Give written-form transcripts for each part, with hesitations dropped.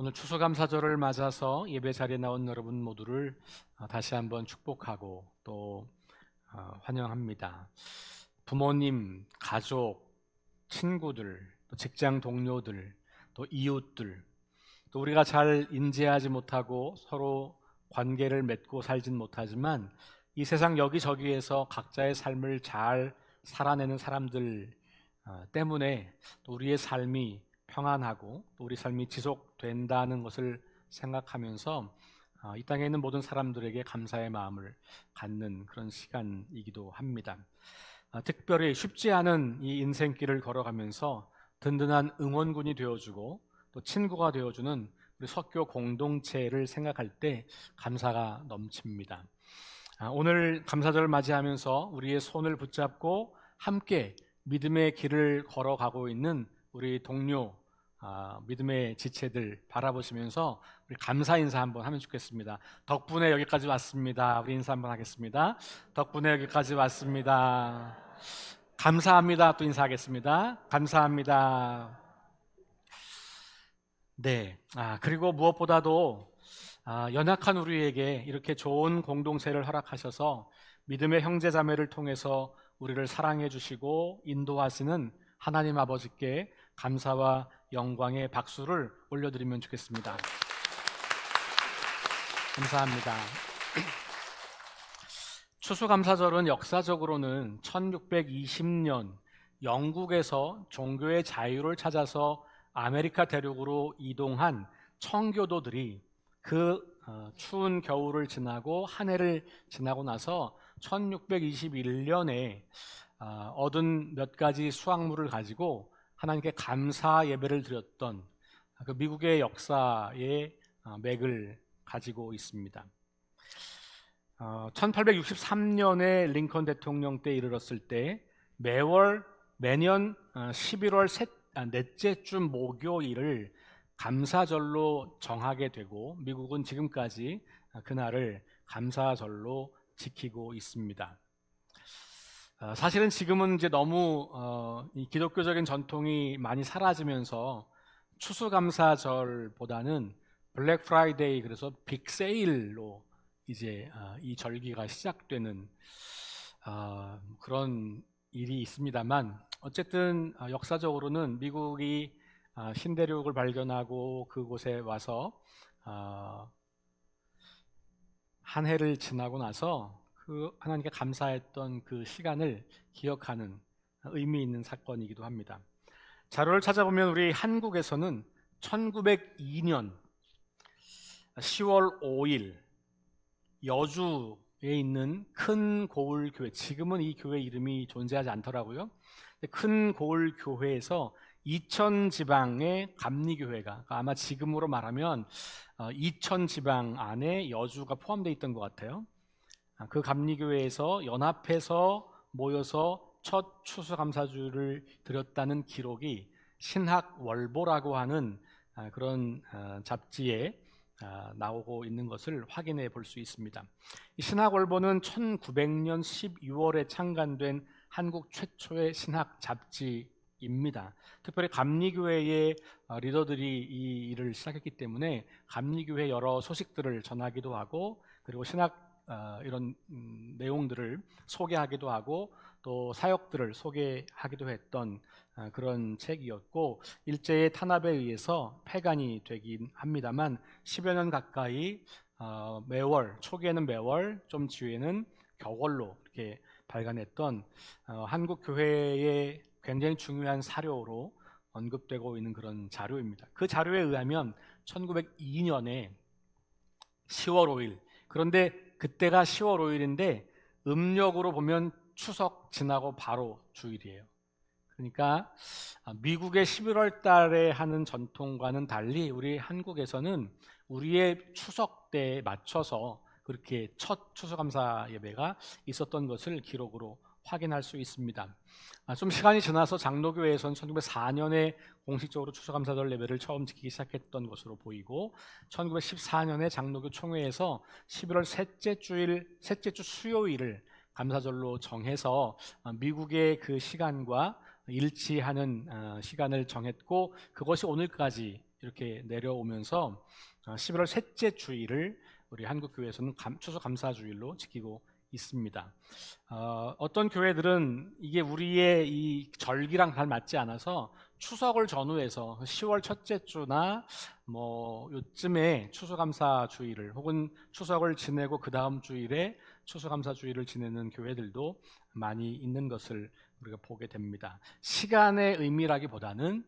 오늘 추수감사절을 맞아서 예배 자리에 나온 여러분 모두를 다시 한번 축복하고 또 환영합니다. 부모님, 가족, 친구들, 또 직장 동료들, 또 이웃들, 또 우리가 잘 인지하지 못하고 서로 관계를 맺고 살진 못하지만 이 세상 여기저기에서 각자의 삶을 잘 살아내는 사람들 때문에 또 우리의 삶이 평안하고 또 우리 삶이 지속된다는 것을 생각하면서 이 땅에 있는 모든 사람들에게 감사의 마음을 갖는 그런 시간이기도 합니다. 특별히 쉽지 않은 이 인생길을 걸어가면서 든든한 응원군이 되어주고 또 친구가 되어주는 우리 석교 공동체를 생각할 때 감사가 넘칩니다. 오늘 감사절을 맞이하면서 우리의 손을 붙잡고 함께 믿음의 길을 걸어가고 있는 우리 동료 믿음의 지체들 바라보시면서 우리 감사 인사 한번 하면 좋겠습니다. 덕분에 여기까지 왔습니다. 우리 인사 한번 하겠습니다. 덕분에 여기까지 왔습니다. 감사합니다. 또 인사하겠습니다. 감사합니다. 네. 그리고 무엇보다도 연약한 우리에게 이렇게 좋은 공동체를 허락하셔서 믿음의 형제 자매를 통해서 우리를 사랑해 주시고 인도하시는 하나님 아버지께 감사와 영광의 박수를 올려드리면 좋겠습니다. 감사합니다. 추수감사절은 역사적으로는 1620년 영국에서 종교의 자유를 찾아서 아메리카 대륙으로 이동한 청교도들이 그 추운 겨울을 지나고 한 해를 지나고 나서 1621년에 얻은 몇 가지 수확물을 가지고 하나님께 감사 예배를 드렸던 그 미국의 역사의 맥을 가지고 있습니다. 1863년에 링컨 대통령 때 이르렀을 때 매년 11월 넷째 주 목요일을 감사절로 정하게 되고 미국은 지금까지 그날을 감사절로 지키고 있습니다. 사실은 지금은 이제 너무 이 기독교적인 전통이 많이 사라지면서 추수감사절보다는 블랙 프라이데이, 그래서 빅 세일로 이제 이 절기가 시작되는 그런 일이 있습니다만, 어쨌든 역사적으로는 미국이 신대륙을 발견하고 그곳에 와서 한 해를 지나고 나서 그 하나님께 감사했던 그 시간을 기억하는 의미 있는 사건이기도 합니다. 자료를 찾아보면 우리 한국에서는 1902년 10월 5일 여주에 있는 큰 고을 교회, 지금은 이 교회 이름이 존재하지 않더라고요. 큰 고을 교회에서 이천 지방의 감리교회가, 아마 지금으로 말하면 이천 지방 안에 여주가 포함되어 있던 것 같아요. 그 감리교회에서 연합해서 모여서 첫 추수감사주를 드렸다는 기록이 신학월보라고 하는 그런 잡지에 나오고 있는 것을 확인해 볼 수 있습니다. 이 신학월보는 1900년 12월에 창간된 한국 최초의 신학 잡지입니다. 특별히 감리교회의 리더들이 이 일을 시작했기 때문에 감리교회 여러 소식들을 전하기도 하고, 그리고 신학 이런 내용들을 소개하기도 하고 또 사역들을 소개하기도 했던 그런 책이었고, 일제의 탄압에 의해서 폐간이 되긴 합니다만 10여 년 가까이 매월, 초기에는 매월, 좀 뒤에는 겨월로 이렇게 발간했던 한국 교회의 굉장히 중요한 사료로 언급되고 있는 그런 자료입니다. 그 자료에 의하면 1902년에 10월 5일, 그런데 그때가 10월 5일인데 음력으로 보면 추석 지나고 바로 주일이에요. 그러니까 미국의 11월 달에 하는 전통과는 달리 우리 한국에서는 우리의 추석 때에 맞춰서 그렇게 첫 추수감사 예배가 있었던 것을 기록으로 확인할 수 있습니다. 좀 시간이 지나서 장로교회에서는 1904년에 공식적으로 추수감사절 예배를 처음 지키기 시작했던 것으로 보이고, 1914년에 장로교 총회에서 11월 셋째 주 수요일을 감사절로 정해서 미국의 그 시간과 일치하는 시간을 정했고, 그것이 오늘까지 이렇게 내려오면서 11월 셋째 주일을 우리 한국교회에서는 추수감사주일로 지키고 있습니다. 어떤 교회들은 이게 우리의 이 절기랑 잘 맞지 않아서 추석을 전후해서 10월 첫째 주나 뭐 요쯤에 추수감사주일을 혹은 추석을 지내고 그 다음 주일에 추수감사주일을 지내는 교회들도 많이 있는 것을 우리가 보게 됩니다. 시간의 의미라기보다는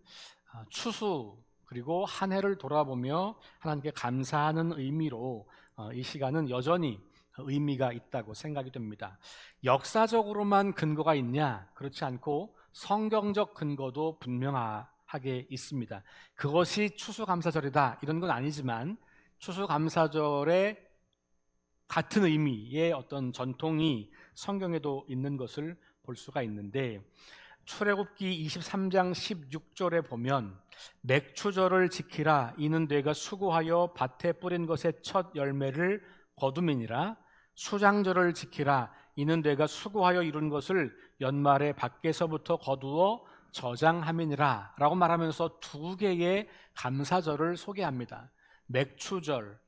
추수 그리고 한 해를 돌아보며 하나님께 감사하는 의미로 이 시간은 여전히 의미가 있다고 생각이 됩니다. 역사적으로만 근거가 있냐? 그렇지 않고 성경적 근거도 분명하게 있습니다. 그것이 추수감사절이다 이런 건 아니지만 추수감사절의 같은 의미의 어떤 전통이 성경에도 있는 것을 볼 수가 있는데, 출애굽기 23장 16절에 보면 맥추절을 지키라 이는 내가 수고하여 밭에 뿌린 것의 첫 열매를 거둠이니라. 수장절을 지키라 이는 내가 수고하여 이룬 것을 연말에 밖에서부터 거두어 저장함이니라 라고 말하면서 두 개의 감사절을 소개합니다. 맥추절,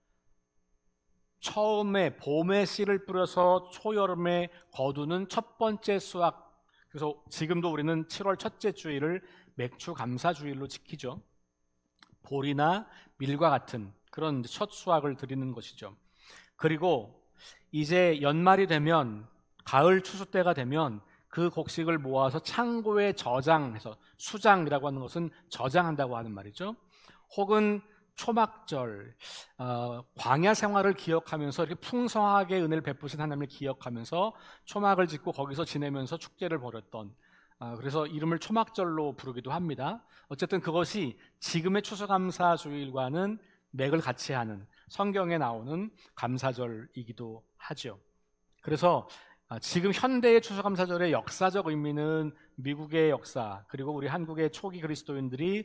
처음에 봄에 씨를 뿌려서 초여름에 거두는 첫 번째 수확. 그래서 지금도 우리는 7월 첫째 주일을 맥추감사주일로 지키죠. 보리나 밀과 같은 그런 첫 수확을 드리는 것이죠. 그리고 이제 연말이 되면, 가을 추수 때가 되면 그 곡식을 모아서 창고에 저장해서, 수장이라고 하는 것은 저장한다고 하는 말이죠. 혹은 초막절, 광야 생활을 기억하면서 이렇게 풍성하게 은혜를 베푸신 하나님을 기억하면서 초막을 짓고 거기서 지내면서 축제를 벌였던, 그래서 이름을 초막절로 부르기도 합니다. 어쨌든 그것이 지금의 추수감사주일과는 맥을 같이 하는 성경에 나오는 감사절이기도 하죠. 그래서 지금 현대의 추수감사절의 역사적 의미는 미국의 역사 그리고 우리 한국의 초기 그리스도인들이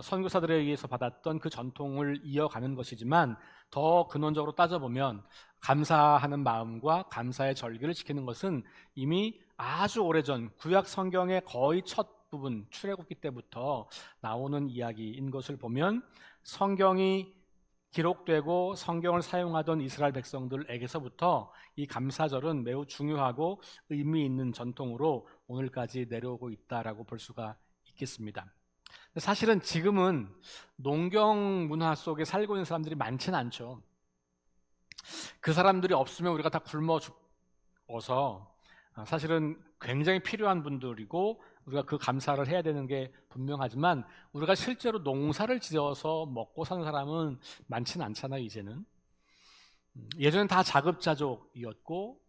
선교사들에 의해서 받았던 그 전통을 이어가는 것이지만, 더 근원적으로 따져보면 감사하는 마음과 감사의 절기를 지키는 것은 이미 아주 오래전 구약 성경의 거의 첫 부분 출애굽기 때부터 나오는 이야기인 것을 보면, 성경이 기록되고 성경을 사용하던 이스라엘 백성들에게서부터 이 감사절은 매우 중요하고 의미 있는 전통으로 오늘까지 내려오고 있다라고 볼 수가 있겠습니다. 사실은 지금은 농경 문화 속에 살고 있는 사람들이 많지는 않죠. 그 사람들이 없으면 우리가 다 굶어 죽어서 사실은 굉장히 필요한 분들이고 우리가 그 감사를 해야 되는 게 분명하지만, 우리가 실제로 농사를 지어서 먹고 사는 사람은 많지는 않잖아요. 이제는. 예전엔 다 자급자족이었고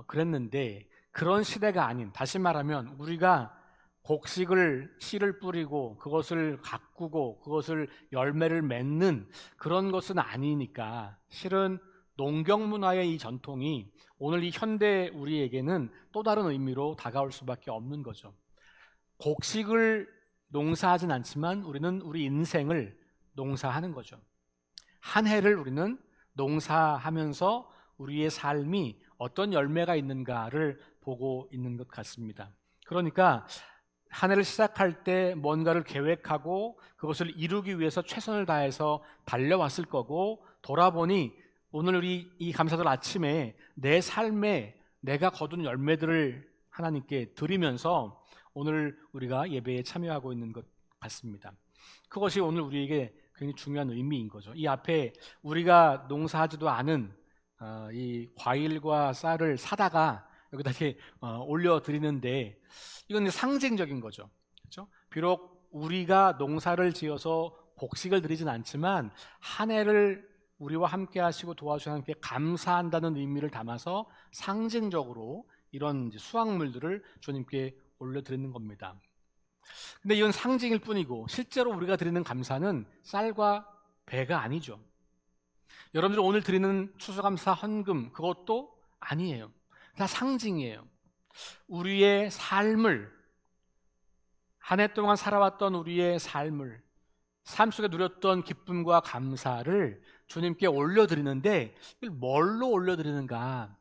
그랬는데, 그런 시대가 아닌, 다시 말하면 우리가 곡식을 씨를 뿌리고 그것을 가꾸고 그것을 열매를 맺는 그런 것은 아니니까, 실은 농경 문화의 이 전통이 오늘 이 현대 우리에게는 또 다른 의미로 다가올 수밖에 없는 거죠. 곡식을 농사하진 않지만 우리는 우리 인생을 농사하는 거죠. 한 해를 우리는 농사하면서 우리의 삶이 어떤 열매가 있는가를 보고 있는 것 같습니다. 그러니까 한 해를 시작할 때 뭔가를 계획하고 그것을 이루기 위해서 최선을 다해서 달려왔을 거고, 돌아보니 오늘 우리 이 감사절 아침에 내 삶에 내가 거둔 열매들을 하나님께 드리면서 오늘 우리가 예배에 참여하고 있는 것 같습니다. 그것이 오늘 우리에게 굉장히 중요한 의미인 거죠. 이 앞에 우리가 농사하지도 않은 이 과일과 쌀을 사다가 여기다 이렇게 올려드리는데, 이건 상징적인 거죠. 그렇죠? 비록 우리가 농사를 지어서 곡식을 드리진 않지만 한 해를 우리와 함께 하시고 도와주신 하나님께 감사한다는 의미를 담아서 상징적으로 이런 수확물들을 주님께 올려드리는 겁니다. 근데 이건 상징일 뿐이고 실제로 우리가 드리는 감사는 쌀과 배가 아니죠. 여러분들 오늘 드리는 추수감사 헌금, 그것도 아니에요. 다 상징이에요. 우리의 삶을, 한 해 동안 살아왔던 우리의 삶을, 삶 속에 누렸던 기쁨과 감사를 주님께 올려드리는데, 이걸 뭘로 올려드리는가?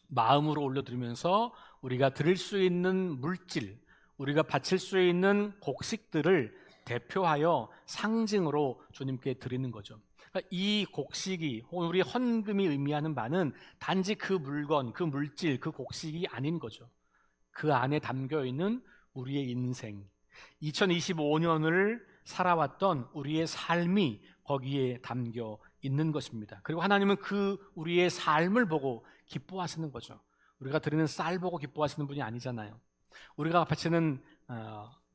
마음으로 올려드리면서 우리가 드릴 수 있는 물질, 우리가 바칠 수 있는 곡식들을 대표하여 상징으로 주님께 드리는 거죠. 그러니까 이 곡식이 우리 헌금이 의미하는 바는 단지 그 물건, 그 물질, 그 곡식이 아닌 거죠. 그 안에 담겨 있는 우리의 인생, 2025년을 살아왔던 우리의 삶이 거기에 담겨 있는 것입니다. 그리고 하나님은 그 우리의 삶을 보고 기뻐하시는 거죠. 우리가 드리는 쌀 보고 기뻐하시는 분이 아니잖아요. 우리가 바치는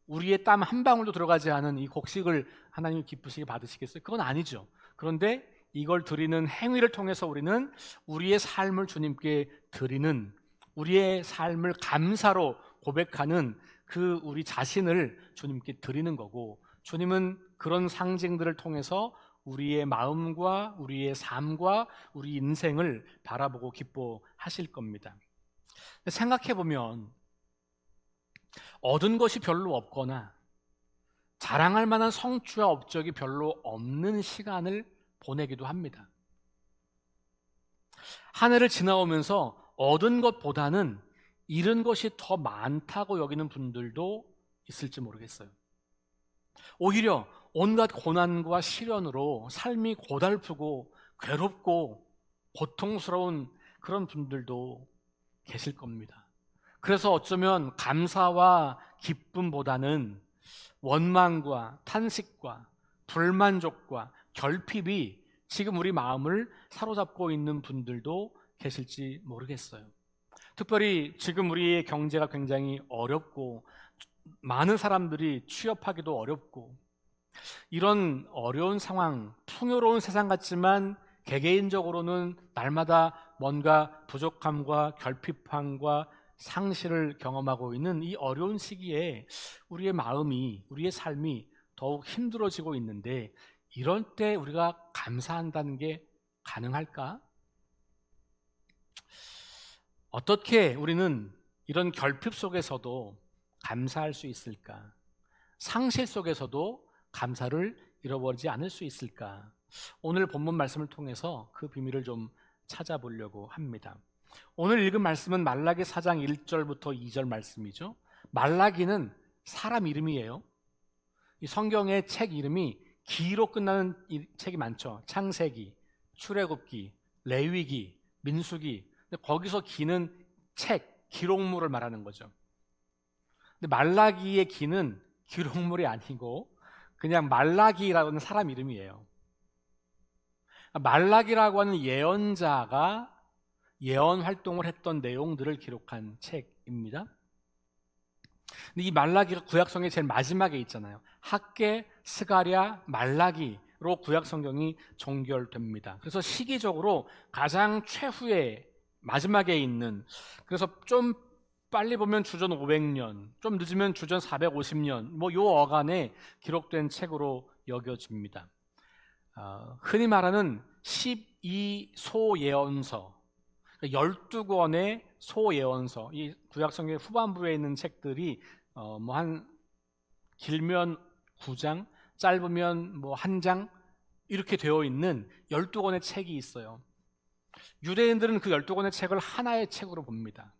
우리의 땀 한 방울도 들어가지 않은 이 곡식을 하나님이 기쁘시게 받으시겠어요? 그건 아니죠. 그런데 이걸 드리는 행위를 통해서 우리는 우리의 삶을 주님께 드리는, 우리의 삶을 감사로 고백하는 그 우리 자신을 주님께 드리는 거고, 주님은 그런 상징들을 통해서 우리의 마음과 우리의 삶과 우리 인생을 바라보고 기뻐하실 겁니다. 생각해 보면 얻은 것이 별로 없거나 자랑할 만한 성취와 업적이 별로 없는 시간을 보내기도 합니다. 한 해를 지나오면서 얻은 것보다는 잃은 것이 더 많다고 여기는 분들도 있을지 모르겠어요. 오히려 온갖 고난과 시련으로 삶이 고달프고 괴롭고 고통스러운 그런 분들도 계실 겁니다. 그래서 어쩌면 감사와 기쁨보다는 원망과 탄식과 불만족과 결핍이 지금 우리 마음을 사로잡고 있는 분들도 계실지 모르겠어요. 특별히 지금 우리의 경제가 굉장히 어렵고 많은 사람들이 취업하기도 어렵고, 이런 어려운 상황, 풍요로운 세상 같지만 개개인적으로는 날마다 뭔가 부족함과 결핍함과 상실을 경험하고 있는 이 어려운 시기에 우리의 마음이, 우리의 삶이 더욱 힘들어지고 있는데, 이럴 때 우리가 감사한다는 게 가능할까? 어떻게 우리는 이런 결핍 속에서도 감사할 수 있을까? 상실 속에서도 감사를 잃어버리지 않을 수 있을까? 오늘 본문 말씀을 통해서 그 비밀을 좀 찾아보려고 합니다. 오늘 읽은 말씀은 말라기 4장 1절부터 2절 말씀이죠. 말라기는 사람 이름이에요. 이 성경의 책 이름이 기로 끝나는 책이 많죠. 창세기, 출애굽기, 레위기, 민수기. 근데 거기서 기는 책, 기록물을 말하는 거죠. 근데 말라기의 기는 기록물이 아니고 그냥 말라기라고 하는 사람 이름이에요. 말라기라고 하는 예언자가 예언 활동을 했던 내용들을 기록한 책입니다. 근데 이 말라기가 구약성경의 제일 마지막에 있잖아요. 학개, 스가랴, 말라기로 구약성경이 종결됩니다. 그래서 시기적으로 가장 최후에 마지막에 있는, 그래서 좀 빨리 보면 주전 500년, 좀 늦으면 주전 450년, 요 어간에 기록된 책으로 여겨집니다. 흔히 말하는 12소예언서, 12권의 소예언서, 이 구약성경 후반부에 있는 책들이 한 길면 9장, 짧으면 1장 이렇게 되어 있는 12권의 책이 있어요. 유대인들은 그 12권의 책을 하나의 책으로 봅니다.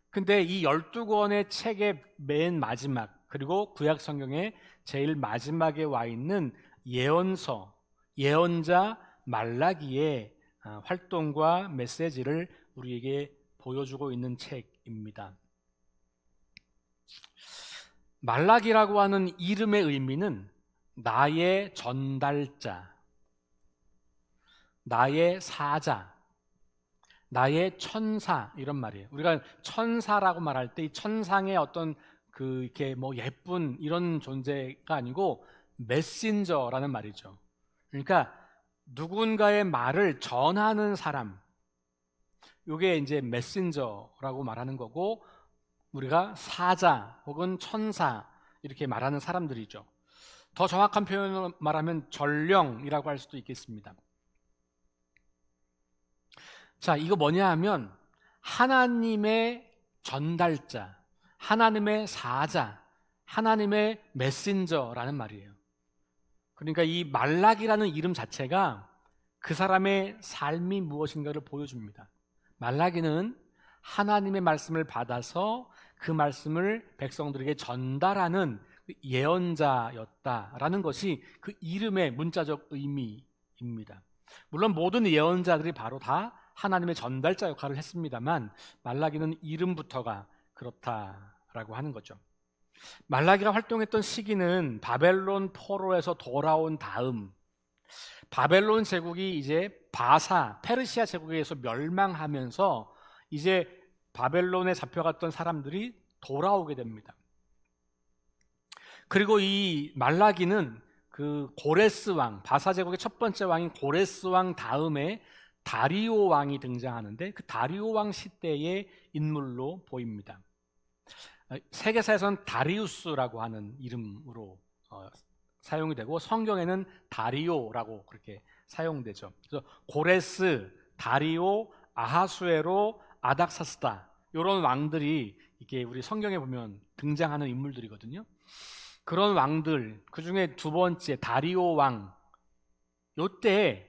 근데 이 12권의 책의 맨 마지막, 그리고 구약성경의 제일 마지막에 와 있는 예언서, 예언자 말라기의 활동과 메시지를 우리에게 보여주고 있는 책입니다. 말라기라고 하는 이름의 의미는 나의 전달자, 나의 사자, 나의 천사, 이런 말이에요. 우리가 천사라고 말할 때 이 천상의 어떤 이렇게 예쁜 이런 존재가 아니고 메신저라는 말이죠. 그러니까 누군가의 말을 전하는 사람, 이게 이제 메신저라고 말하는 거고, 우리가 사자 혹은 천사 이렇게 말하는 사람들이죠. 더 정확한 표현으로 말하면 전령이라고 할 수도 있겠습니다. 자, 이거 뭐냐 하면 하나님의 전달자, 하나님의 사자, 하나님의 메신저라는 말이에요. 그러니까 이 말라기라는 이름 자체가 그 사람의 삶이 무엇인가를 보여줍니다. 말라기는 하나님의 말씀을 받아서 그 말씀을 백성들에게 전달하는 예언자였다라는 것이 그 이름의 문자적 의미입니다. 물론 모든 예언자들이 바로 다 하나님의 전달자 역할을 했습니다만 말라기는 이름부터가 그렇다라고 하는 거죠. 말라기가 활동했던 시기는 바벨론 포로에서 돌아온 다음 바벨론 제국이 이제 바사, 페르시아 제국에 의해서 멸망하면서 이제 바벨론에 잡혀갔던 사람들이 돌아오게 됩니다. 그리고 이 말라기는 그 고레스 왕, 바사 제국의 첫 번째 왕인 고레스 왕 다음에 다리오 왕이 등장하는데 그 다리오 왕 시대의 인물로 보입니다. 세계사에서는 다리우스라고 하는 이름으로 사용이 되고 성경에는 다리오라고 그렇게 사용되죠. 그래서 고레스, 다리오, 아하수에로, 아닥사스다 이런 왕들이 이게 우리 성경에 보면 등장하는 인물들이거든요. 그런 왕들 그 중에 두 번째 다리오 왕 요때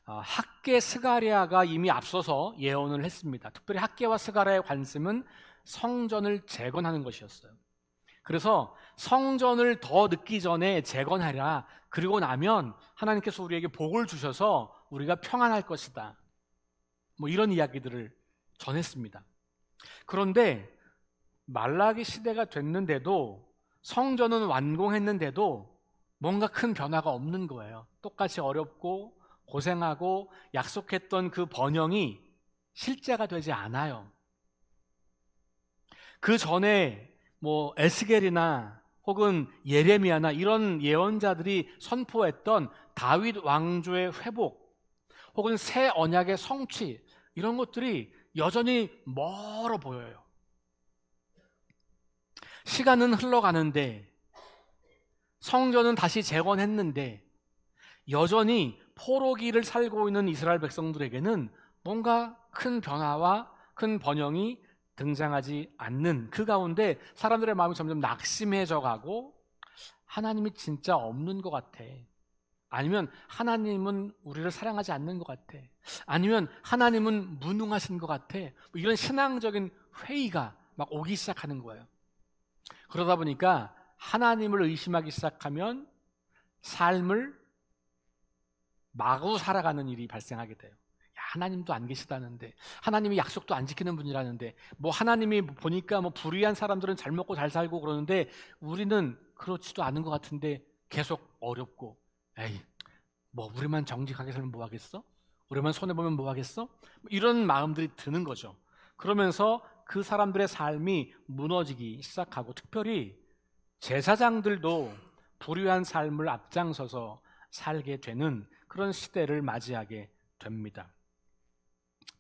학계 스가랴가 이미 앞서서 예언을 했습니다. 특별히 학계와 스가랴의 관심은 성전을 재건하는 것이었어요. 그래서 성전을 더 늦기 전에 재건하라. 그리고 나면 하나님께서 우리에게 복을 주셔서 우리가 평안할 것이다. 뭐 이런 이야기들을 전했습니다. 그런데 말라기 시대가 됐는데도 성전은 완공했는데도 뭔가 큰 변화가 없는 거예요. 똑같이 어렵고 고생하고 약속했던 그 번영이 실제가 되지 않아요. 그 전에 뭐 에스겔이나 혹은 예레미야나 이런 예언자들이 선포했던 다윗 왕조의 회복 혹은 새 언약의 성취 이런 것들이 여전히 멀어 보여요. 시간은 흘러가는데 성전은 다시 재건했는데 여전히 포로기를 살고 있는 이스라엘 백성들에게는 뭔가 큰 변화와 큰 번영이 등장하지 않는 그 가운데 사람들의 마음이 점점 낙심해져 가고 하나님이 진짜 없는 것 같아. 아니면 하나님은 우리를 사랑하지 않는 것 같아. 아니면 하나님은 무능하신 것 같아. 이런 신앙적인 회의가 막 오기 시작하는 거예요. 그러다 보니까 하나님을 의심하기 시작하면 삶을 마구 살아가는 일이 발생하게 돼요. 하나님도 안 계시다는데 하나님이 약속도 안 지키는 분이라는데 뭐 하나님이 보니까 뭐 불의한 사람들은 잘 먹고 잘 살고 그러는데 우리는 그렇지도 않은 것 같은데 계속 어렵고 에이 뭐 우리만 정직하게 살면 뭐 하겠어? 우리만 손해보면 뭐 하겠어? 이런 마음들이 드는 거죠. 그러면서 그 사람들의 삶이 무너지기 시작하고 특별히 제사장들도 불의한 삶을 앞장서서 살게 되는 그런 시대를 맞이하게 됩니다.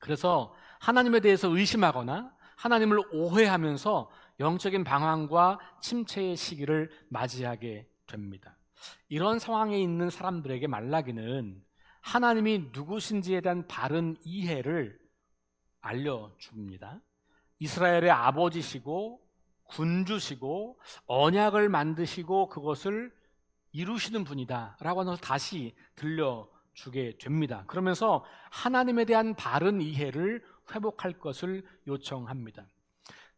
그래서 하나님에 대해서 의심하거나 하나님을 오해하면서 영적인 방황과 침체의 시기를 맞이하게 됩니다. 이런 상황에 있는 사람들에게 말라기는 하나님이 누구신지에 대한 바른 이해를 알려줍니다. 이스라엘의 아버지시고 군주시고 언약을 만드시고 그것을 이루시는 분이다 라고 하는 것을 다시 들려주게 됩니다. 그러면서 하나님에 대한 바른 이해를 회복할 것을 요청합니다.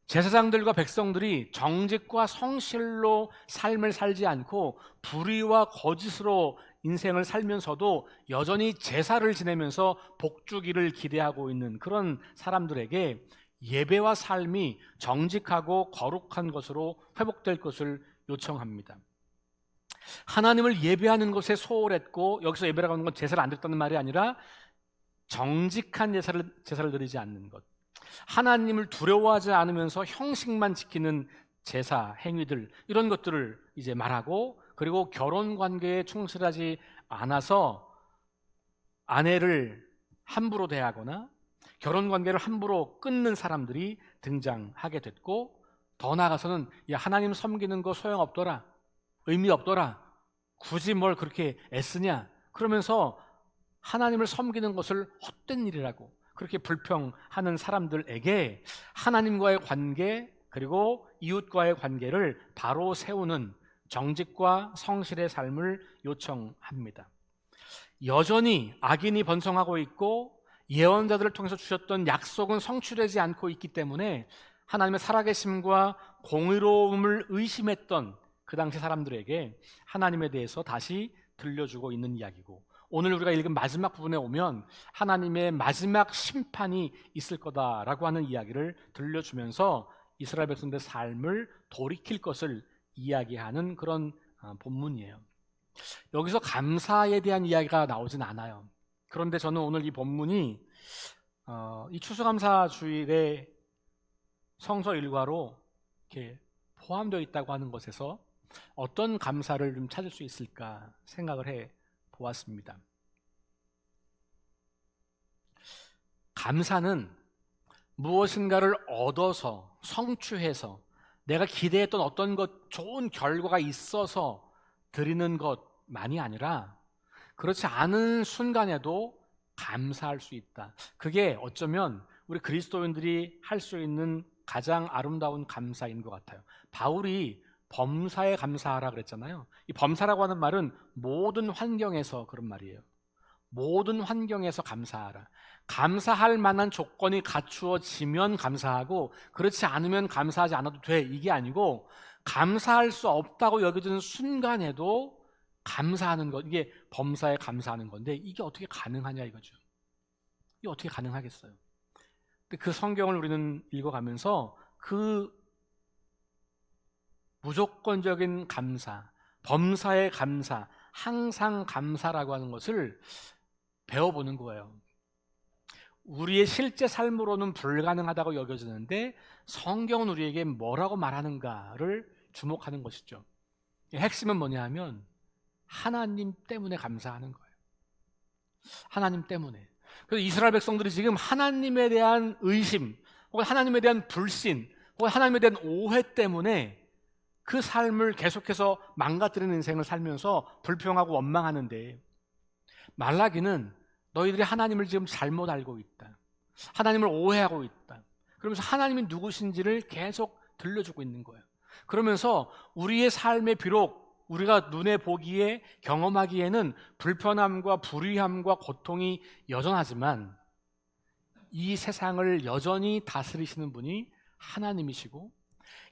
제사장들과 백성들이 정직과 성실로 삶을 살지 않고 불의와 거짓으로 인생을 살면서도 여전히 제사를 지내면서 복주기를 기대하고 있는 그런 사람들에게 예배와 삶이 정직하고 거룩한 것으로 회복될 것을 요청합니다. 하나님을 예배하는 것에 소홀했고 여기서 예배라고 하는 건 제사를 안 드렸다는 말이 아니라 정직한 제사를 드리지 않는 것, 하나님을 두려워하지 않으면서 형식만 지키는 제사 행위들 이런 것들을 이제 말하고 그리고 결혼 관계에 충실하지 않아서 아내를 함부로 대하거나 결혼 관계를 함부로 끊는 사람들이 등장하게 됐고 더 나아가서는 야 하나님 섬기는 거 소용없더라, 의미 없더라, 굳이 뭘 그렇게 애쓰냐 그러면서 하나님을 섬기는 것을 헛된 일이라고 그렇게 불평하는 사람들에게 하나님과의 관계 그리고 이웃과의 관계를 바로 세우는 정직과 성실의 삶을 요청합니다. 여전히 악인이 번성하고 있고 예언자들을 통해서 주셨던 약속은 성취되지 않고 있기 때문에 하나님의 살아계심과 공의로움을 의심했던 그 당시 사람들에게 하나님에 대해서 다시 들려주고 있는 이야기고, 오늘 우리가 읽은 마지막 부분에 오면 하나님의 마지막 심판이 있을 거다라고 하는 이야기를 들려주면서 이스라엘 백성들의 삶을 돌이킬 것을 이야기하는 그런 본문이에요. 여기서 감사에 대한 이야기가 나오진 않아요. 그런데 저는 오늘 이 본문이 이 추수감사주일의 성서 일과로 이렇게 포함되어 있다고 하는 것에서 어떤 감사를 좀 찾을 수 있을까 생각을 해 보았습니다. 감사는 무엇인가를 얻어서 성취해서 내가 기대했던 어떤 것 좋은 결과가 있어서 드리는 것만이 아니라 그렇지 않은 순간에도 감사할 수 있다. 그게 어쩌면 우리 그리스도인들이 할 수 있는 가장 아름다운 감사인 것 같아요. 바울이 범사에 감사하라 그랬잖아요. 이 범사라고 하는 말은 모든 환경에서 그런 말이에요. 모든 환경에서 감사하라. 감사할 만한 조건이 갖추어지면 감사하고 그렇지 않으면 감사하지 않아도 돼, 이게 아니고 감사할 수 없다고 여겨지는 순간에도 감사하는 것, 이게 범사에 감사하는 건데 이게 어떻게 가능하냐 이거죠. 이게 어떻게 가능하겠어요? 그 성경을 우리는 읽어가면서 그 무조건적인 감사, 범사의 감사, 항상 감사라고 하는 것을 배워보는 거예요. 우리의 실제 삶으로는 불가능하다고 여겨지는데 성경은 우리에게 뭐라고 말하는가를 주목하는 것이죠. 핵심은 뭐냐 하면 하나님 때문에 감사하는 거예요. 하나님 때문에. 그래서 이스라엘 백성들이 지금 하나님에 대한 의심 혹은 하나님에 대한 불신 혹은 하나님에 대한 오해 때문에 그 삶을 계속해서 망가뜨리는 인생을 살면서 불평하고 원망하는데, 말라기는 너희들이 하나님을 지금 잘못 알고 있다, 하나님을 오해하고 있다, 그러면서 하나님이 누구신지를 계속 들려주고 있는 거예요. 그러면서 우리의 삶에 비록 우리가 눈에 보기에 경험하기에는 불편함과 불의함과 고통이 여전하지만 이 세상을 여전히 다스리시는 분이 하나님이시고,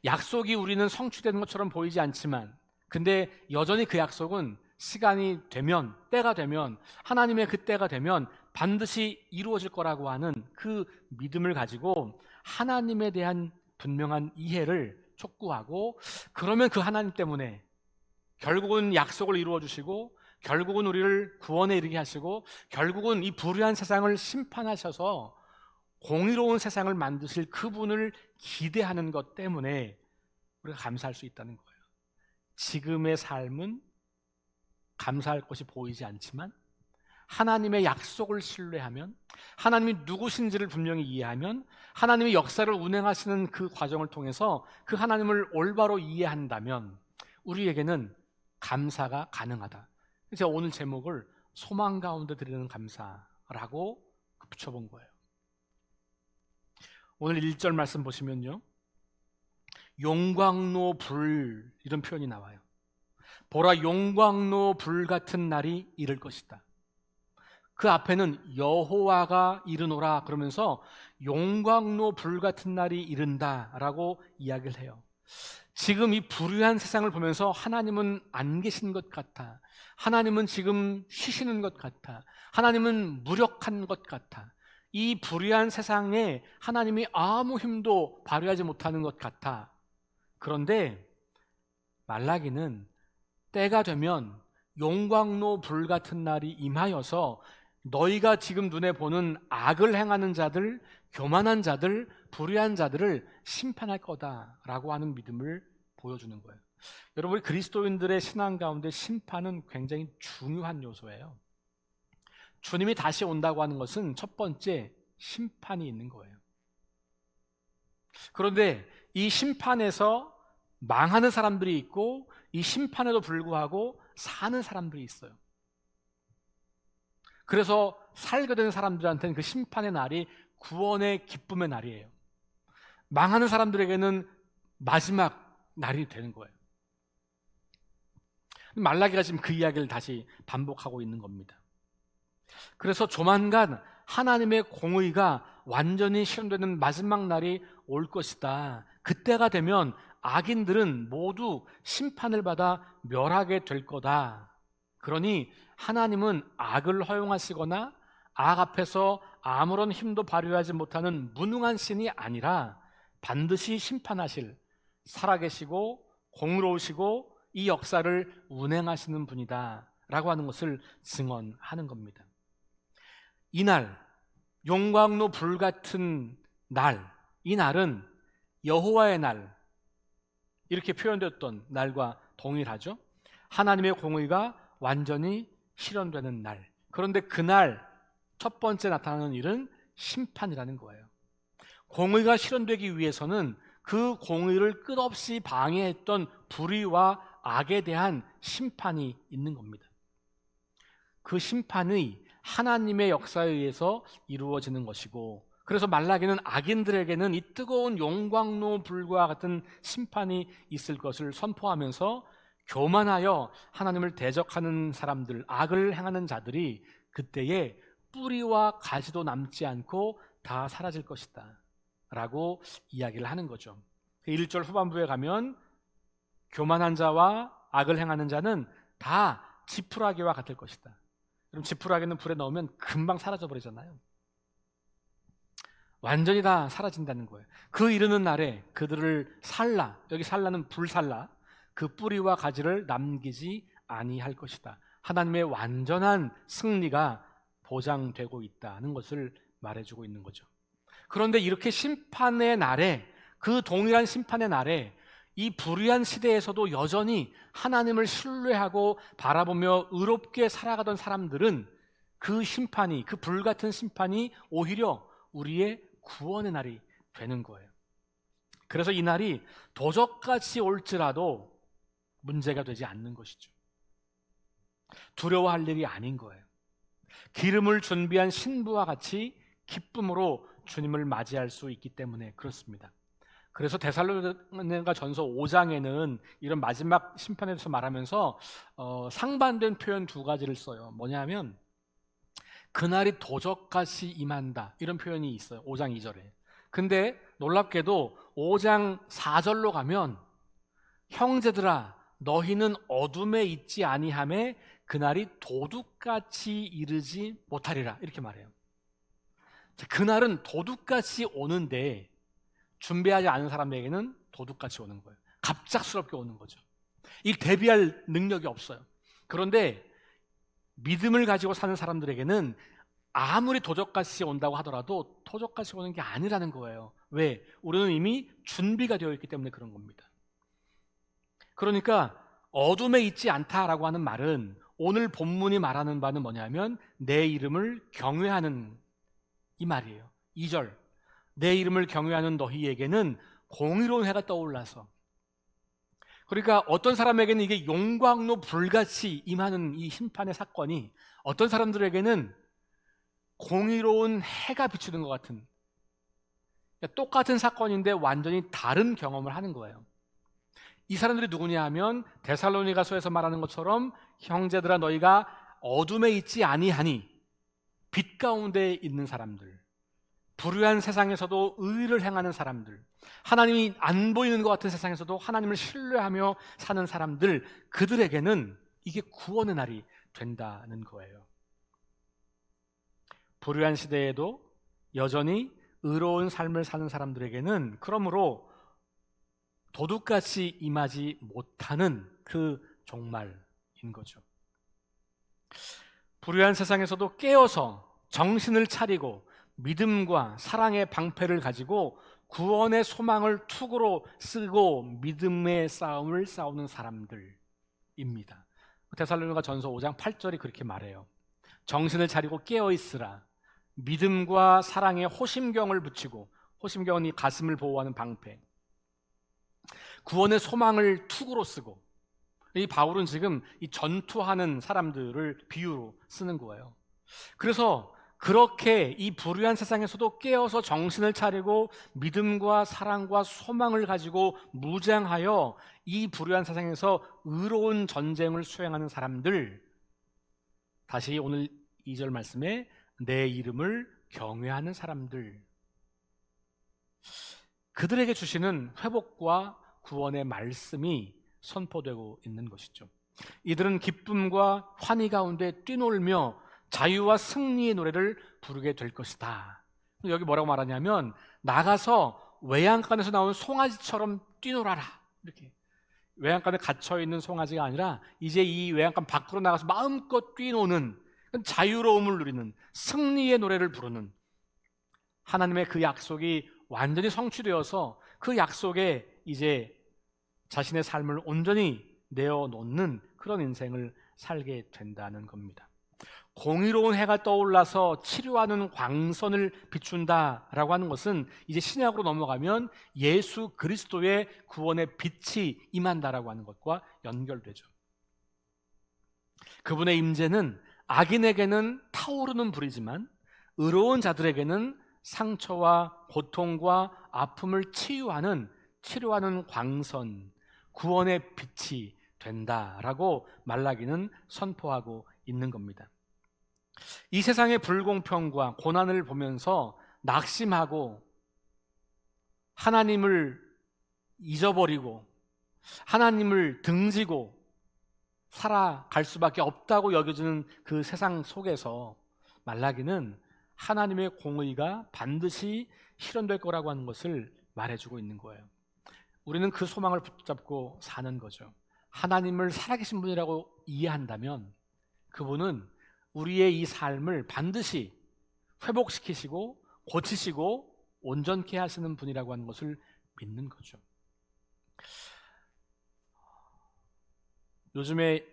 약속이 우리는 성취되는 것처럼 보이지 않지만 근데 여전히 그 약속은 시간이 되면, 때가 되면, 하나님의 그 때가 되면 반드시 이루어질 거라고 하는 그 믿음을 가지고 하나님에 대한 분명한 이해를 촉구하고, 그러면 그 하나님 때문에 결국은 약속을 이루어 주시고 결국은 우리를 구원에 이르게 하시고 결국은 이 불의한 세상을 심판하셔서 공의로운 세상을 만드실 그분을 기대하는 것 때문에 우리가 감사할 수 있다는 거예요. 지금의 삶은 감사할 것이 보이지 않지만 하나님의 약속을 신뢰하면, 하나님이 누구신지를 분명히 이해하면, 하나님의 역사를 운행하시는 그 과정을 통해서 그 하나님을 올바로 이해한다면 우리에게는 감사가 가능하다. 제가 오늘 제목을 소망 가운데 드리는 감사라고 붙여본 거예요. 오늘 1절 말씀 보시면요, 용광로 불, 이런 표현이 나와요. 보라, 용광로 불 같은 날이 이를 것이다. 그 앞에는 여호와가 이르노라 그러면서 용광로 불 같은 날이 이른다라고 이야기를 해요. 지금 이 불의한 세상을 보면서 하나님은 안 계신 것 같아, 하나님은 지금 쉬시는 것 같아, 하나님은 무력한 것 같아, 이 불의한 세상에 하나님이 아무 힘도 발휘하지 못하는 것 같아. 그런데 말라기는 때가 되면 용광로 불 같은 날이 임하여서 너희가 지금 눈에 보는 악을 행하는 자들, 교만한 자들, 불의한 자들을 심판할 거다라고 하는 믿음을 보여주는 거예요. 여러분, 우리 그리스도인들의 신앙 가운데 심판은 굉장히 중요한 요소예요. 주님이 다시 온다고 하는 것은 첫 번째 심판이 있는 거예요. 그런데 이 심판에서 망하는 사람들이 있고 이 심판에도 불구하고 사는 사람들이 있어요. 그래서 살게 되는 사람들한테는 그 심판의 날이 구원의 기쁨의 날이에요. 망하는 사람들에게는 마지막 날이 되는 거예요. 말라기가 지금 그 이야기를 다시 반복하고 있는 겁니다. 그래서 조만간 하나님의 공의가 완전히 실현되는 마지막 날이 올 것이다. 그때가 되면 악인들은 모두 심판을 받아 멸하게 될 거다. 그러니 하나님은 악을 허용하시거나 악 앞에서 아무런 힘도 발휘하지 못하는 무능한 신이 아니라 반드시 심판하실 살아계시고 공의로우시고 이 역사를 운행하시는 분이다 라고 하는 것을 증언하는 겁니다. 이날, 용광로 불같은 날, 이 날은 여호와의 날, 이렇게 표현되었던 날과 동일하죠. 하나님의 공의가 완전히 실현되는 날. 그런데 그날 첫 번째 나타나는 일은 심판이라는 거예요. 공의가 실현되기 위해서는 그 공의를 끝없이 방해했던 불의와 악에 대한 심판이 있는 겁니다. 그 심판이 하나님의 역사에 의해서 이루어지는 것이고, 그래서 말라기는 악인들에게는 이 뜨거운 용광로 불과 같은 심판이 있을 것을 선포하면서 교만하여 하나님을 대적하는 사람들, 악을 행하는 자들이 그때에 뿌리와 가지도 남지 않고 다 사라질 것이다 라고 이야기를 하는 거죠. 1절 후반부에 가면 교만한 자와 악을 행하는 자는 다 지푸라기와 같을 것이다. 그럼 지푸라기는 불에 넣으면 금방 사라져 버리잖아요. 완전히 다 사라진다는 거예요. 그 이르는 날에 그들을 살라, 여기 살라는 불살라, 그 뿌리와 가지를 남기지 아니할 것이다. 하나님의 완전한 승리가 보장되고 있다는 것을 말해주고 있는 거죠. 그런데 이렇게 심판의 날에, 그 동일한 심판의 날에 이 불의한 시대에서도 여전히 하나님을 신뢰하고 바라보며 의롭게 살아가던 사람들은 그 심판이, 그 불같은 심판이 오히려 우리의 구원의 날이 되는 거예요. 그래서 이 날이 도적같이 올지라도 문제가 되지 않는 것이죠. 두려워할 일이 아닌 거예요. 기름을 준비한 신부와 같이 기쁨으로 주님을 맞이할 수 있기 때문에 그렇습니다. 그래서 데살로니가 전서 5장에는 이런 마지막 심판에 대해서 말하면서 상반된 표현 두 가지를 써요. 뭐냐면 그날이 도적같이 임한다, 이런 표현이 있어요. 5장 2절에. 근데 놀랍게도 5장 4절로 가면 형제들아 너희는 어둠에 있지 아니하매 그날이 도둑같이 이르지 못하리라, 이렇게 말해요. 그날은 도둑같이 오는데 준비하지 않은 사람에게는 도둑같이 오는 거예요. 갑작스럽게 오는 거죠. 이 대비할 능력이 없어요. 그런데 믿음을 가지고 사는 사람들에게는 아무리 도적같이 온다고 하더라도 도적같이 오는 게 아니라는 거예요. 왜? 우리는 이미 준비가 되어 있기 때문에 그런 겁니다. 그러니까 어둠에 있지 않다라고 하는 말은 오늘 본문이 말하는 바는 뭐냐면 내 이름을 경외하는 이 말이에요. 2절, 내 이름을 경외하는 너희에게는 공의로운 해가 떠올라서. 그러니까 어떤 사람에게는 이게 용광로 불같이 임하는 이 심판의 사건이 어떤 사람들에게는 공의로운 해가 비추는 것 같은, 똑같은 사건인데 완전히 다른 경험을 하는 거예요. 이 사람들이 누구냐 하면 데살로니가서에서 말하는 것처럼 형제들아 너희가 어둠에 있지 아니하니, 빛 가운데 있는 사람들, 불의한 세상에서도 의를 행하는 사람들, 하나님이 안 보이는 것 같은 세상에서도 하나님을 신뢰하며 사는 사람들, 그들에게는 이게 구원의 날이 된다는 거예요. 불의한 시대에도 여전히 의로운 삶을 사는 사람들에게는 그러므로 도둑같이 임하지 못하는 그 종말인 거죠. 불의한 세상에서도 깨어서 정신을 차리고 믿음과 사랑의 방패를 가지고 구원의 소망을 투구로 쓰고 믿음의 싸움을 싸우는 사람들입니다. 데살로니가 전서 5장 8절이 그렇게 말해요. 정신을 차리고 깨어있으라. 믿음과 사랑의 호심경을 붙이고, 호심경은 이 가슴을 보호하는 방패, 구원의 소망을 투구로 쓰고, 이 바울은 지금 이 전투하는 사람들을 비유로 쓰는 거예요. 그래서 그렇게 이 불의한 세상에서도 깨어서 정신을 차리고 믿음과 사랑과 소망을 가지고 무장하여 이 불의한 세상에서 의로운 전쟁을 수행하는 사람들, 다시 오늘 2절 말씀에 내 이름을 경외하는 사람들, 그들에게 주시는 회복과 구원의 말씀이 선포되고 있는 것이죠. 이들은 기쁨과 환희 가운데 뛰놀며 자유와 승리의 노래를 부르게 될 것이다. 여기 뭐라고 말하냐면 나가서 외양간에서 나온 송아지처럼 뛰놀아라. 이렇게 외양간에 갇혀있는 송아지가 아니라 이제 이 외양간 밖으로 나가서 마음껏 뛰노는 자유로움을 누리는 승리의 노래를 부르는 하나님의 그 약속이 완전히 성취되어서 그 약속에 이제 자신의 삶을 온전히 내어놓는 그런 인생을 살게 된다는 겁니다. 공의로운 해가 떠올라서 치료하는 광선을 비춘다라고 하는 것은 이제 신약으로 넘어가면 예수 그리스도의 구원의 빛이 임한다라고 하는 것과 연결되죠. 그분의 임재는 악인에게는 타오르는 불이지만 의로운 자들에게는 상처와 고통과 아픔을 치료하는 광선, 구원의 빛이 된다라고 말라기는 선포하고 있는 겁니다. 이 세상의 불공평과 고난을 보면서 낙심하고 하나님을 잊어버리고 하나님을 등지고 살아갈 수밖에 없다고 여겨지는 그 세상 속에서 말라기는 하나님의 공의가 반드시 실현될 거라고 하는 것을 말해주고 있는 거예요. 우리는 그 소망을 붙잡고 사는 거죠. 하나님을 살아계신 분이라고 이해한다면 그분은 우리의 이 삶을 반드시 회복시키시고 고치시고 온전케 하시는 분이라고 하는 것을 믿는 거죠. 요즘에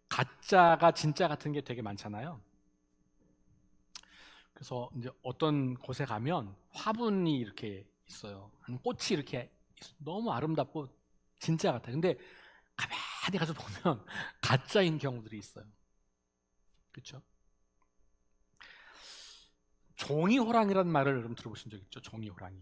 가짜가 진짜 같은 게 되게 많잖아요. 그래서 이제 어떤 곳에 가면 화분이 이렇게 있어요. 꽃이 이렇게 너무 아름답고 진짜 같아요. 근데 가만히 가서 보면 가짜인 경우들이 있어요. 그렇죠? 종이호랑이라는 말을 여러분 들어보신 적 있죠? 종이호랑이.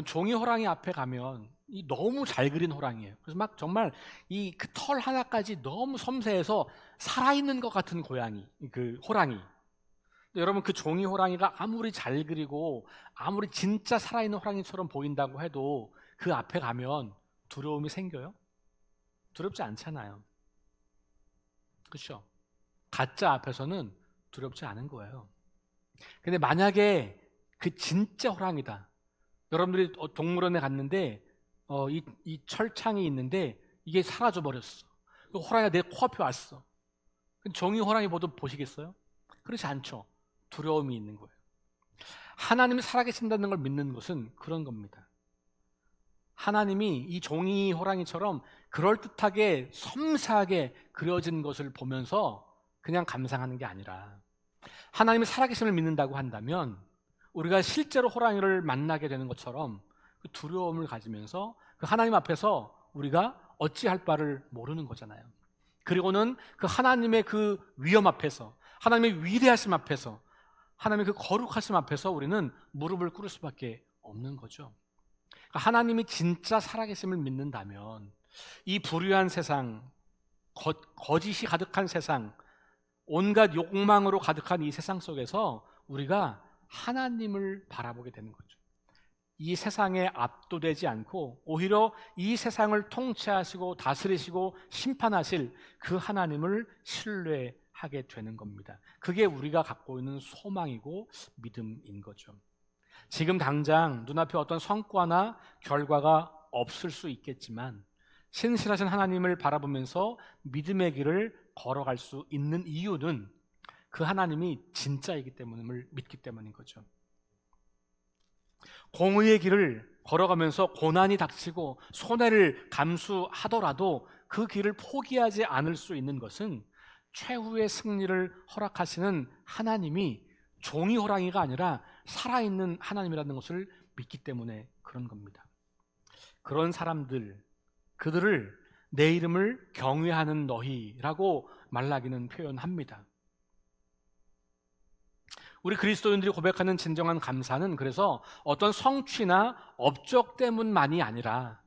종이호랑이 앞에 가면 너무 잘 그린 호랑이에요. 그래서 막 정말 이 그 털 하나까지 너무 섬세해서 살아있는 것 같은 그 호랑이. 근데 여러분 그 종이호랑이가 아무리 잘 그리고 아무리 진짜 살아있는 호랑이처럼 보인다고 해도 그 앞에 가면 두려움이 생겨요? 두렵지 않잖아요. 그렇죠? 가짜 앞에서는 두렵지 않은 거예요. 근데 만약에 그 진짜 호랑이다. 여러분들이 동물원에 갔는데 이 철창이 있는데 이게 사라져 버렸어. 그 호랑이가 내 코앞에 왔어. 종이 호랑이 보시겠어요? 그렇지 않죠. 두려움이 있는 거예요. 하나님이 살아계신다는 걸 믿는 것은 그런 겁니다. 하나님이 이 종이 호랑이처럼 그럴듯하게 섬세하게 그려진 것을 보면서 그냥 감상하는 게 아니라 하나님이 살아계심을 믿는다고 한다면 우리가 실제로 호랑이를 만나게 되는 것처럼 그 두려움을 가지면서 그 하나님 앞에서 우리가 어찌할 바를 모르는 거잖아요. 그리고는 그 하나님의 그 위엄 앞에서 하나님의 위대하심 앞에서 하나님의 그 거룩하심 앞에서 우리는 무릎을 꿇을 수밖에 없는 거죠. 하나님이 진짜 살아계심을 믿는다면 이 불의한 세상, 거짓이 가득한 세상, 온갖 욕망으로 가득한 이 세상 속에서 우리가 하나님을 바라보게 되는 거죠. 이 세상에 압도되지 않고 오히려 이 세상을 통치하시고 다스리시고 심판하실 그 하나님을 신뢰하게 되는 겁니다. 그게 우리가 갖고 있는 소망이고 믿음인 거죠. 지금 당장 눈앞에 어떤 성과나 결과가 없을 수 있겠지만 신실하신 하나님을 바라보면서 믿음의 길을 걸어갈 수 있는 이유는 그 하나님이 진짜이기 때문을 믿기 때문인 거죠. 공의의 길을 걸어가면서 고난이 닥치고 손해를 감수하더라도 그 길을 포기하지 않을 수 있는 것은 최후의 승리를 허락하시는 하나님이 종이 호랑이가 아니라 살아있는 하나님이라는 것을 믿기 때문에 그런 겁니다. 그런 사람들, 그들을 내 이름을 경외하는 너희라고 말라기는 표현합니다. 우리 그리스도인들이 고백하는 진정한 감사는 그래서 어떤 성취나 업적 때문만이 아니라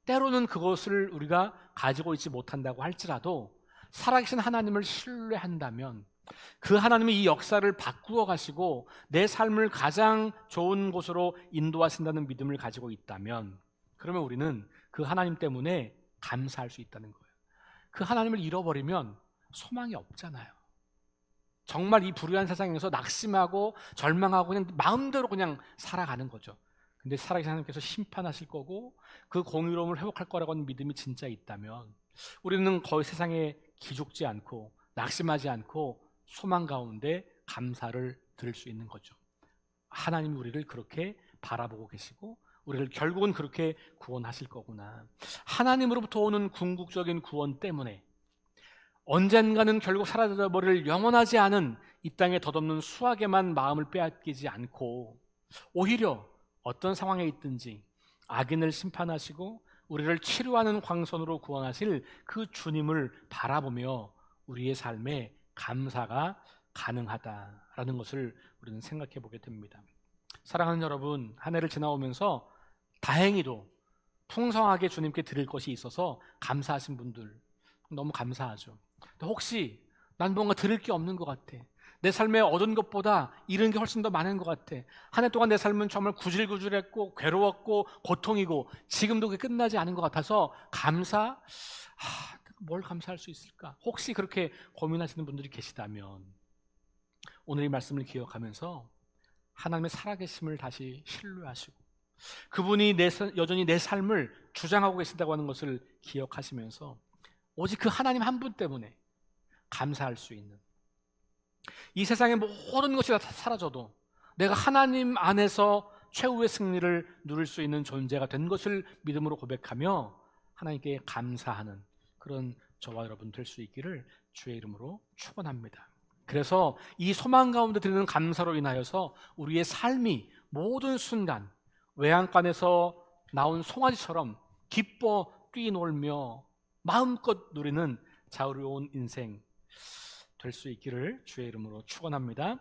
때로는 그것을 우리가 가지고 있지 못한다고 할지라도 살아계신 하나님을 신뢰한다면 그 하나님이 이 역사를 바꾸어 가시고 내 삶을 가장 좋은 곳으로 인도하신다는 믿음을 가지고 있다면 그러면 우리는 그 하나님 때문에 감사할 수 있다는 거예요. 그 하나님을 잃어버리면 소망이 없잖아요. 정말 이 불의한 세상에서 낙심하고 절망하고 그냥 마음대로 그냥 살아가는 거죠. 근데 살아계신 하나님께서 심판하실 거고 그 공의로움을 회복할 거라고 하는 믿음이 진짜 있다면 우리는 거의 세상에 기죽지 않고 낙심하지 않고 소망 가운데 감사를 드릴 수 있는 거죠. 하나님이 우리를 그렇게 바라보고 계시고 우리를 결국은 그렇게 구원하실 거구나. 하나님으로부터 오는 궁극적인 구원 때문에 언젠가는 결국 사라져버릴 영원하지 않은 이 땅에 덧없는 수확에만 마음을 빼앗기지 않고 오히려 어떤 상황에 있든지 악인을 심판하시고 우리를 치료하는 광선으로 구원하실 그 주님을 바라보며 우리의 삶에 감사가 가능하다라는 것을 우리는 생각해 보게 됩니다. 사랑하는 여러분, 한 해를 지나오면서 다행히도 풍성하게 주님께 드릴 것이 있어서 감사하신 분들 너무 감사하죠. 혹시 난 뭔가 드릴 게 없는 것 같아. 내 삶에 얻은 것보다 잃은 게 훨씬 더 많은 것 같아. 한 해 동안 내 삶은 정말 구질구질했고 괴로웠고 고통이고 지금도 그게 끝나지 않은 것 같아서 뭘 감사할 수 있을까? 혹시 그렇게 고민하시는 분들이 계시다면 오늘 이 말씀을 기억하면서 하나님의 살아계심을 다시 신뢰하시고 그분이 여전히 내 삶을 주장하고 계신다고 하는 것을 기억하시면서 오직 그 하나님 한 분 때문에 감사할 수 있는, 이 세상의 모든 것이 다 사라져도 내가 하나님 안에서 최후의 승리를 누릴 수 있는 존재가 된 것을 믿음으로 고백하며 하나님께 감사하는 그런 저와 여러분 될 수 있기를 주의 이름으로 축원합니다. 그래서 이 소망 가운데 드리는 감사로 인하여서 우리의 삶이 모든 순간 외양간에서 나온 송아지처럼 기뻐 뛰놀며 마음껏 누리는 자유로운 인생 될 수 있기를 주의 이름으로 축원합니다.